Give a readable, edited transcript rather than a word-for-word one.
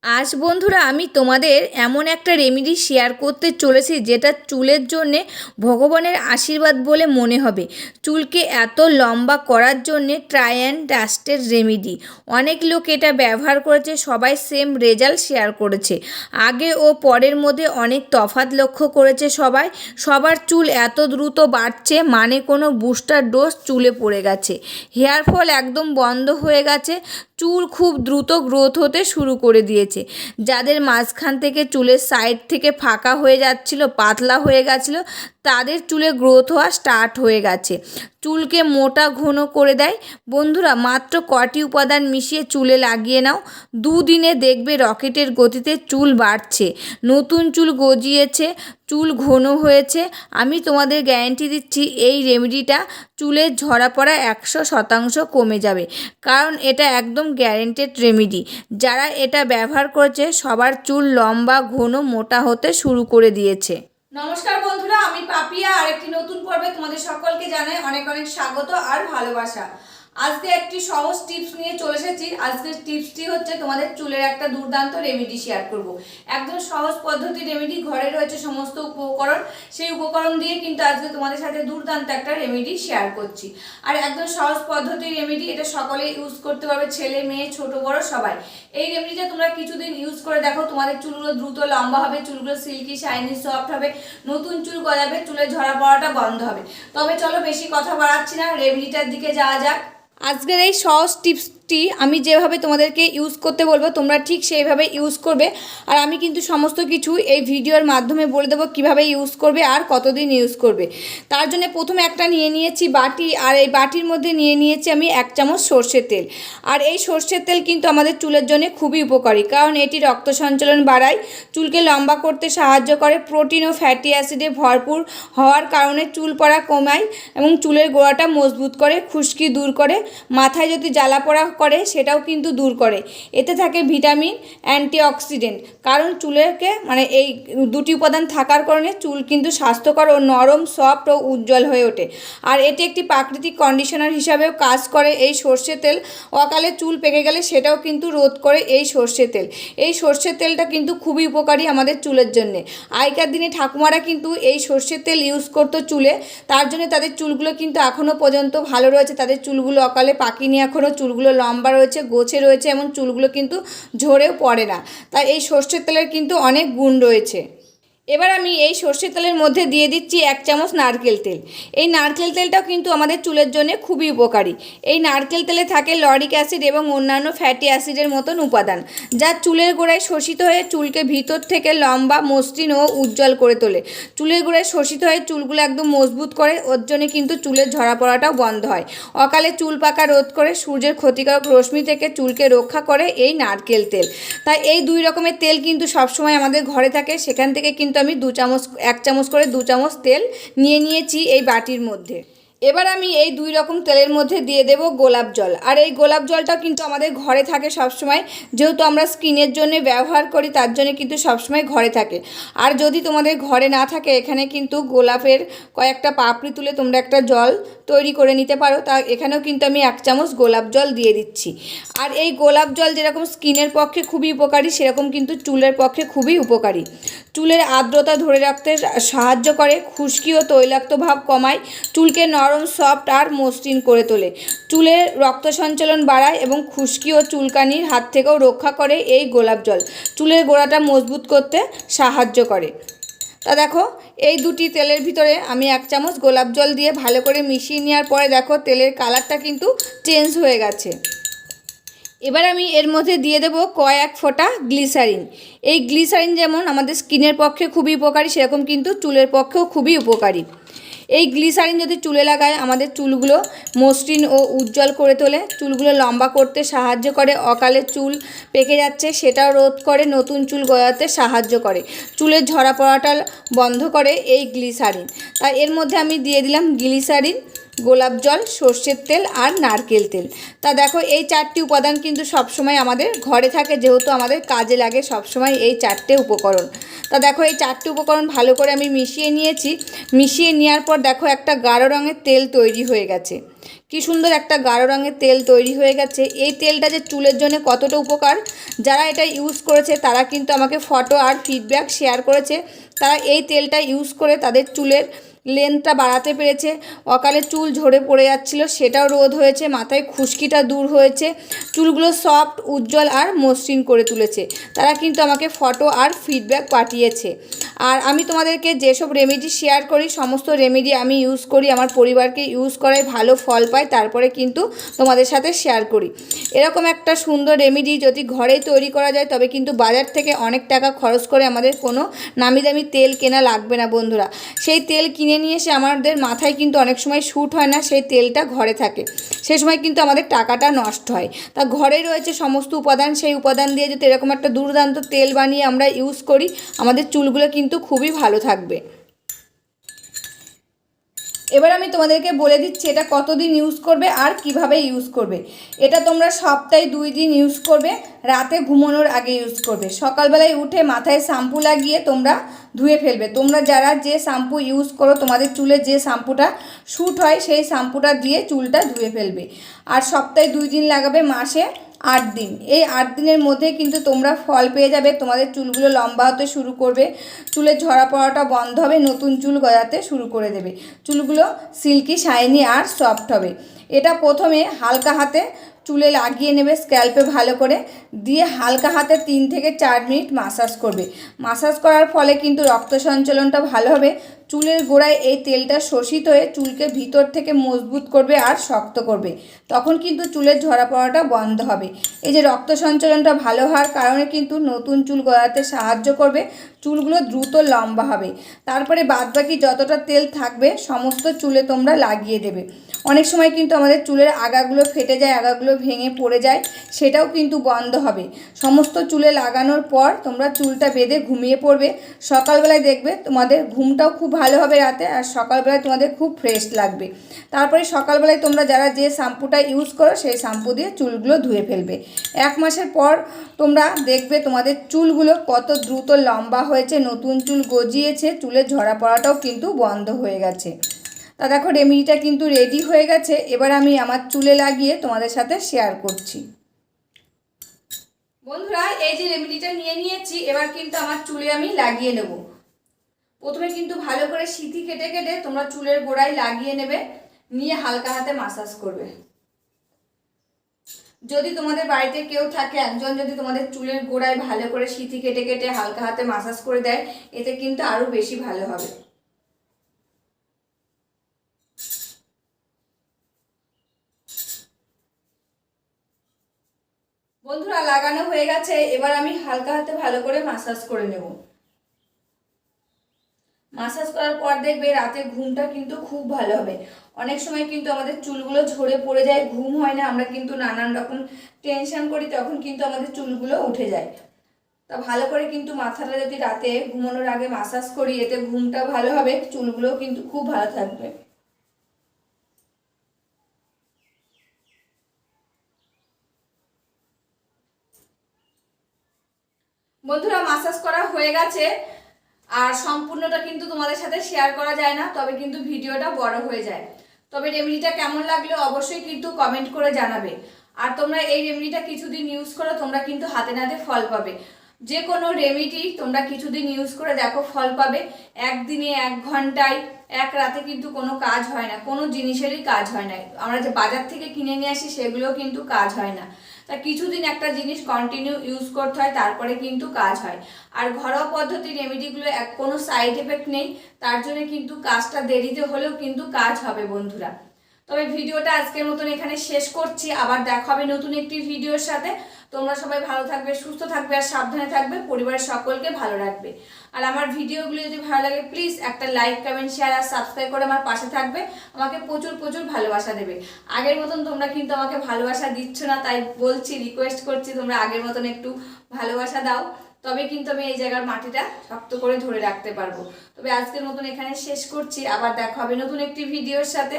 আজ বন্ধুরা আমি তোমাদের এমন একটা রেমেডি শেয়ার করতে চলেছি যেটা চুলের জন্যে ভগবানের আশীর্বাদ বলে মনে হবে। চুলকে এত লম্বা করার জন্যে ট্রাই অ্যান্ড ডাস্টের রেমেডি। অনেক লোক এটা ব্যবহার করেছে, সবাই সেম রেজাল্ট শেয়ার করেছে। আগে ও পরের মধ্যে অনেক তফাৎ লক্ষ্য করেছে সবাই। সবার চুল এত দ্রুত বাড়ছে, মানে কোনো বুস্টার ডোজ চুলে পড়ে গেছে। হেয়ার ফল একদম বন্ধ হয়ে গেছে, চুল খুব দ্রুত গ্রোথ হতে শুরু করে দিয়েছে। যাদের মাঝখান থেকে চুলের সাইড থেকে ফাঁকা হয়ে যাচ্ছিল, পাতলা হয়ে গেছিলো, তাদের চুলে গ্রোথ হওয়া স্টার্ট হয়ে গেছে। চুলকে মোটা ঘন করে দেয়। বন্ধুরা, মাত্র কটি উপাদান মিশিয়ে চুলে লাগিয়ে নাও, দুদিনে দেখবে রকেটের গতিতে চুল বাড়ছে, নতুন চুল গজিয়েছে, চুল ঘন হয়েছে। আমি তোমাদের গ্যারান্টি দিচ্ছি এই রেমেডিটা চুলের ঝরা পড়া 100% কমে যাবে, কারণ এটা একদম গ্যারেন্টেড রেমেডি। যারা এটা ব্যবহার করেছে সবার চুল লম্বা ঘন মোটা হতে শুরু করে দিয়েছে। নমস্কার বন্ধুরা, আমি পাপিয়া আর একটি নতুন পর্বে তোমাদের সকলকে জানাই অনেক অনেক স্বাগত আর ভালোবাসা। আজকে একটি সহজ টিপস নিয়ে চলে এসেছি। আজকের টিপসটি হচ্ছে তোমাদের চুলের একটা দুর্দান্ত রেমেডি শেয়ার করব। একদম সহজ পদ্ধতি রেমেডি, ঘরে রয়েছে সমস্ত উপকরণ, সেই উপকরণ দিয়ে কিন্তু আজকে তোমাদের সাথে দুর্দান্ত একটা রেমেডি শেয়ার করছি। আর একদম সহজ পদ্ধতি রেমেডি, এটা সকলেই ইউজ করতে পারবে, ছেলে মেয়ে ছোট বড় সবাই। এই রেমেডিটা তোমরা কিছুদিন ইউজ করে দেখো, তোমাদের চুলগুলো দ্রুত লম্বা হবে, চুলগুলো সিল্কি শাইনি সফট হবে, নতুন চুল গজাবে, চুলের ঝরা পড়াটা বন্ধ হবে। তবে চলো বেশি কথা বাড়াচ্ছি না, রেমেডিটার দিকে যাওয়া যাক। আজকের এই সহজ টিপসটি আমি যেভাবে তোমাদেরকে ইউজ করতে বলবো তোমরা ঠিক সেইভাবে ইউজ করবে। আর আমি কিন্তু সমস্ত কিছু এই ভিডিওর মাধ্যমে বলে দেবো কীভাবে ইউজ করবে আর কতদিন ইউজ করবে। তার জন্য প্রথমে একটা নিয়ে নিয়েছি বাটি, আর এই বাটির মধ্যে নিয়ে নিয়েছি আমি 1 চামচ সর্ষের তেল। আর এই সর্ষের তেল কিন্তু আমাদের চুলের জন্য খুবই উপকারী, কারণ এটি রক্ত সঞ্চালন বাড়ায়, চুলকে লম্বা করতে সাহায্য করে, প্রোটিন ও ফ্যাটি অ্যাসিডে ভরপুর হওয়ার কারণে চুল পড়া কমায় এবং চুলের গোড়াটা মজবুত করে, খুশকি দূর করে, মাথায় যদি জ্বালা পোড়া করে সেটাও কিন্তু দূর করে। এতে থাকে ভিটামিন, অ্যান্টিঅক্সিডেন্ট, কারণ চুলেরকে মানে এই দুটি উপাদান থাকার কারণে চুল কিন্তু স্বাস্থ্যকর ও নরম, সফট ও উজ্জ্বল হয়ে ওঠে। আর এটি একটি প্রাকৃতিক কন্ডিশনার হিসাবেও কাজ করে। এই সর্ষের তেল অকালে চুল পেকে গেলে সেটাও কিন্তু রোধ করে এই সর্ষের তেল। এই সর্ষের তেলটা কিন্তু খুবই উপকারী আমাদের চুলের জন্যে। আগেকার দিনে ঠাকুমারা কিন্তু এই সর্ষের তেল ইউজ করতো চুলে, তার জন্য তাদের চুলগুলো কিন্তু এখনও পর্যন্ত ভালো রয়েছে, তাদের চুলগুলো অকালে পাকিনি, এখনও চুলগুলো লম্বা রয়েছে, গোছে রয়েছে এবং চুলগুলো কিন্তু ঝরেও পড়ে না। তাই এই সর্ষের তেলের কিন্তু অনেক গুণ রয়েছে। এবার আমি এই সর্ষের তেলের মধ্যে দিয়ে দিচ্ছি 1 চামচ নারকেল তেল। এই নারকেল তেলটাও কিন্তু আমাদের চুলের জন্য খুবই উপকারী। এই নারকেল তেলে থাকে লরিক অ্যাসিড এবং অন্যান্য ফ্যাটি অ্যাসিডের মতন উপাদান, যা চুলের গোড়ায় শোষিত হয়ে চুলকে ভিতর থেকে লম্বা, মসৃণ ও উজ্জ্বল করে তোলে। চুলের গোড়ায় শোষিত হয়ে চুলগুলো একদম মজবুত করে, ওর জন্য কিন্তু চুলের ঝরা পড়াটাও বন্ধ হয়। অকালে চুল পাকা রোধ করে, সূর্যের ক্ষতিকারক রশ্মি থেকে চুলকে রক্ষা করে এই নারকেল তেল। তাই এই 2 রকমের তেল কিন্তু সবসময় আমাদের ঘরে থাকে, সেখান থেকে কিন্তু আমি 1 চামচ করে 2 চামচ তেল নিয়ে নিয়েছি এই বাটির মধ্যে। এবার আমি এই 2 রকম তেলের মধ্যে দিয়ে দেব গোলাপ জল। আর এই গোলাপ জলটা কিন্তু আমাদের ঘরে থাকে সবসময়, যেহেতু আমরা স্কিনের জন্য ব্যবহার করি তার জন্য কিন্তু সবসময় ঘরে থাকে। আর যদি তোমাদের ঘরে না থাকে, এখানে কিন্তু গোলাপের কয়েকটা পাপড়ি তুলে তোমরা একটা জল তৈরি করে নিতে পারো। তা এখানেও কিন্তু আমি 1 চামচ গোলাপ জল দিয়ে দিচ্ছি। আর এই গোলাপ জল যেরকম স্কিনের পক্ষে খুবই উপকারী, সেরকম কিন্তু চুলের পক্ষে খুবই উপকারী। চুলের আর্দ্রতা ধরে রাখতে সাহায্য করে, খুশকি ও তৈলাক্ত ভাব কমায়, চুলকে নরম, সফট আর মসৃণ করে তোলে, চুলের রক্ত সঞ্চালন বাড়ায় এবং খুশকি ও চুলকানির হাত থেকেও রক্ষা করে এই গোলাপ জল। চুলের গোড়াটা মজবুত করতে সাহায্য করে। তা দেখো, এই দুটি তেলের ভিতরে আমি 1 চামচ গোলাপ জল দিয়ে ভালো করে মিশিয়ে নেওয়ার পরে দেখো তেলের কালারটা কিন্তু চেঞ্জ হয়ে গেছে। এবার আমি এর মধ্যে দিয়ে দেবো কয়েক ফোঁটা গ্লিসারিন। এই গ্লিসারিন যেমন আমাদের স্কিনের পক্ষে খুবই উপকারী, সেরকম কিন্তু চুলের পক্ষেও খুবই উপকারী। এই গ্লিসারিন যদি চুলে লাগায় আমাদের চুলগুলো মসৃণ ও উজ্জ্বল করে তোলে, চুলগুলো লম্বা করতে সাহায্য করে, অকালে চুল পেকে যাচ্ছে সেটাও রোধ করে, নতুন চুল গজাতে সাহায্য করে, চুলের ঝরা পড়াটা বন্ধ করে এই গ্লিসারিন। তাই এর মধ্যে আমি দিয়ে দিলাম গ্লিসারিন, গোলাপ জল, সর্ষের তেল আর নারকেল তেল। তা দেখো, এই 4টি উপাদান কিন্তু সবসময় আমাদের ঘরে থাকে, যেহেতু আমাদের কাজে লাগে সবসময় এই 4টে উপকরণ। তা দেখো, এই 4টে উপকরণ ভালো করে আমি মিশিয়ে নিয়েছি। মিশিয়ে নেওয়ার পর দেখো একটা গাঢ় রঙের তেল তৈরি হয়ে গেছে। কি সুন্দর একটা গাঢ় রঙের তেল তৈরি হয়ে গেছে। এই তেলটা যে চুলের জন্য কতটা উপকার, যারা এটা ইউজ করেছে তারা কিন্তু আমাকে ফটো আর ফিডব্যাক শেয়ার করেছে। তারা এই তেলটা ইউজ করে তাদের চুলের লেন্থটা বাড়াতে পেরেছে, অকালে চুল ঝরে পড়ে যাচ্ছিলো সেটাও রোধ হয়েছে, মাথায় খুশকিটা দূর হয়েছে, চুলগুলো সফট, উজ্জ্বল আর মসৃণ করে তুলেছে। তারা কিন্তু আমাকে ফটো আর ফিডব্যাক পাঠিয়েছে। আর আমি তোমাদেরকে যেসব রেমেডি শেয়ার করি সমস্ত রেমেডি আমি ইউজ করি, আমার পরিবারকে ইউজ করাই ভালো ফল পাই, তারপরে কিন্তু তোমাদের সাথে শেয়ার করি। এরকম একটা সুন্দর রেমেডি যদি ঘরেই তৈরি করা যায় তবে কিন্তু বাজার থেকে অনেক টাকা খরচ করে আমাদের কোনো নামি দামি তেল কেনা লাগবে না বন্ধুরা। সেই তেল কিনে নিয়ে এসে আমাদের মাথায় কিন্তু অনেক সময় শ্যুট হয় না, সেই তেলটা ঘরে থাকে, সেই সময় কিন্তু আমাদের টাকাটা নষ্ট হয়। তা ঘরে রয়েছে সমস্ত উপাদান, সেই উপাদান দিয়ে যদি এরকম একটা দুর্দান্ত তেল বানিয়ে আমরা ইউজ করি আমাদের চুলগুলো কিন্তু খুবই ভালো থাকবে। এবার আমি তোমাদেরকে বলে দিচ্ছি এটা কতদিন ইউজ করবে আর কিভাবে ইউজ করবে। এটা তোমরা সপ্তাহে 2 দিন ইউজ করবে, রাতে ঘুমানোর আগে ইউজ করবে। সকালবেলায় উঠে মাথায় শ্যাম্পু লাগিয়ে তোমরা ধুয়ে ফেলবে। তোমরা যারা যে শ্যাম্পু ইউজ করো, তোমাদের চুলে যে শ্যাম্পুটা শ্যুট হয় সেই শ্যাম্পুটা দিয়ে চুলটা ধুয়ে ফেলবে। আর সপ্তাহে 2 দিন লাগাবে, মাসে 8 দিন। এই 8 দিনের মধ্যে কিন্তু তোমরা ফল পেয়ে যাবে, তোমাদের চুলগুলো লম্বা হতে শুরু করবে, চুলের ঝরা পড়াটা বন্ধ হবে, নতুন চুল গজাতে শুরু করে দেবে, চুলগুলো সিল্কি, শাইনি আর সফট হবে। এটা প্রথমে হালকা হাতে চুলে লাগিয়ে নেবে, স্ক্যাল্পে ভালো করে দিয়ে হালকা হাতে 3 থেকে 4 মিনিট মাসাজ করবে। মাসাজ করার ফলে কিন্তু রক্ত সঞ্চালনটা ভালো হবে, চুলের গোড়ায় এই তেলটা শোষিত হয়ে চুলকে ভিতর থেকে মজবুত করবে আর শক্ত করবে, তখন কিন্তু চুলের ঝরা পড়াটা বন্ধ হবে। এই যে রক্ত সঞ্চালনটা ভালো হওয়ার কারণে কিন্তু নতুন চুল গজাতে সাহায্য করবে, চুলগুলো দ্রুত লম্বা হবে। তারপরে বাদবাকি যতটা তেল থাকবে সমস্ত চুলে তোমরা লাগিয়ে দেবে। অনেক সময় কিন্তু আমাদের চুলের আগাগুলো ফেটে যায়, আগাগুলো ভেঙে পড়ে যায়, সেটাও কিন্তু বন্ধ হবে। সমস্ত চুলে লাগানোর পর তোমরা চুলটা বেঁধে ঘুমিয়ে পড়বে। সকালবেলায় দেখবে তোমাদের ঘুমটাও খুব ভালো হবে রাতে, আর সকালবেলায় তোমাদের খুব ফ্রেশ লাগবে। তারপরে সকালবেলায় তোমরা যারা যে শ্যাম্পুটা ইউজ করো সেই শ্যাম্পু দিয়ে চুলগুলো ধুয়ে ফেলবে। 1 মাসের পর তোমরা দেখবে তোমাদের চুলগুলো কত দ্রুত লম্বা হয়েছে, নতুন চুল গজিয়েছে, চুলের ঝরা পড়াটাও কিন্তু বন্ধ হয়ে গেছে। তা দেখো রেমেডিটা কিন্তু রেডি হয়ে গেছে। এবার আমি আমার চুলে লাগিয়ে তোমাদের সাথে শেয়ার করছি। বন্ধুরা এই যে রেমেডিটা নিয়ে নিয়েছি, এবার কিন্তু আমার চুলে আমি লাগিয়ে নেব। প্রথমে কিন্তু ভালো করে সিঁথি কেটে কেটে তোমরা চুলের গোড়ায় লাগিয়ে নেবে, নিয়ে হালকা হাতে মাসাজ করবে। যদি তোমাদের বাড়িতে কেউ থাকে একজন যদি তোমাদের চুলের গোড়ায় ভালো করে সিঁথি কেটে কেটে হালকা হাতে মাসাজ করে দেয়, এতে কিন্তু আরও বেশি ভালো হবে। বন্ধুরা লাগানো হয়ে গেছে, এবার আমি হালকা হাতে ভালো করে মাসাজ করে নেব। মাসাজ করার পর দেখবে রাতে ঘুমটা কিন্তু খুব ভালো হবে। অনেক সময় কিন্তু আমাদের চুলগুলো ঝরে পড়ে যায়, ঘুম হয় না, আমরা কিন্তু নানান রকম টেনশন করি, তখন কিন্তু আমাদের চুলগুলো উঠে যায়। তা ভালো করে কিন্তু মাথাটা যদি রাতে ঘুমানোর আগে মাসাজ করি, এতে ঘুমটা ভালো হবে, চুলগুলোও কিন্তু খুব ভালো থাকবে। বন্ধুরা মাসাজ করা হয়ে গেছে, আর সম্পূর্ণটা কিন্তু তোমাদের সাথে শেয়ার করা যায় না, তবে কিন্তু ভিডিওটা বড় হয়ে যায়। তবে রেমেডিটা কেমন লাগলো অবশ্যই কিন্তু কমেন্ট করে জানাবে। আর তোমরা এই রেমেডিটা কিছুদিন ইউজ করো, তোমরা কিন্তু হাতে নাতে ফল পাবে। যে কোনো রেমেডি তোমরা কিছুদিন ইউজ করে দেখো, ফল পাবে। একদিনে, 1 ঘন্টায়, 1 রাতে কিন্তু কোনো কাজ হয় না, কোনো জিনিসেরই কাজ হয় না। আমরা যে বাজার থেকে কিনে নিয়ে আসি সেগুলো কিন্তু কাজ হয় না। তা কিছুদিন একটা জিনিস কন্টিনিউ ইউজ করতে হয়, তারপরে কিন্তু কাজ হয়। আর ঘরোয়া পদ্ধতির রেমেডিগুলো কোনো সাইড এফেক্ট নেই, তার জন্য কিন্তু কাজটা দেরিতে হলেও কিন্তু কাজ হবে বন্ধুরা। তবে ভিডিওটা আজকের মতন এখানে শেষ করছি, আবার দেখা হবে নতুন একটি ভিডিওর সাথে। তোমরা সবাই ভালো থাকবে, সুস্থ থাকবে আর সাবধানে থাকবে, পরিবারের সকলকে ভালো রাখবে। আর আমার ভিডিওগুলো যদি ভালো লাগে প্লিজ একটা লাইক, কমেন্ট, শেয়ার আর সাবস্ক্রাইব করে আমার পাশে থাকবে, আমাকে প্রচুর প্রচুর ভালোবাসা দেবে। আগের মতন তোমরা কিন্তু আমাকে ভালোবাসা দিচ্ছ না, তাই বলছি, রিকোয়েস্ট করছি তোমরা আগের মতন একটু ভালোবাসা দাও, তবে কিন্তু আমি এই জায়গার মাটিটা শক্ত করে ধরে রাখতে পারবো। তবে আজকের মতন এখানে শেষ করছি, আবার দেখা হবে নতুন একটি ভিডিওর সাথে।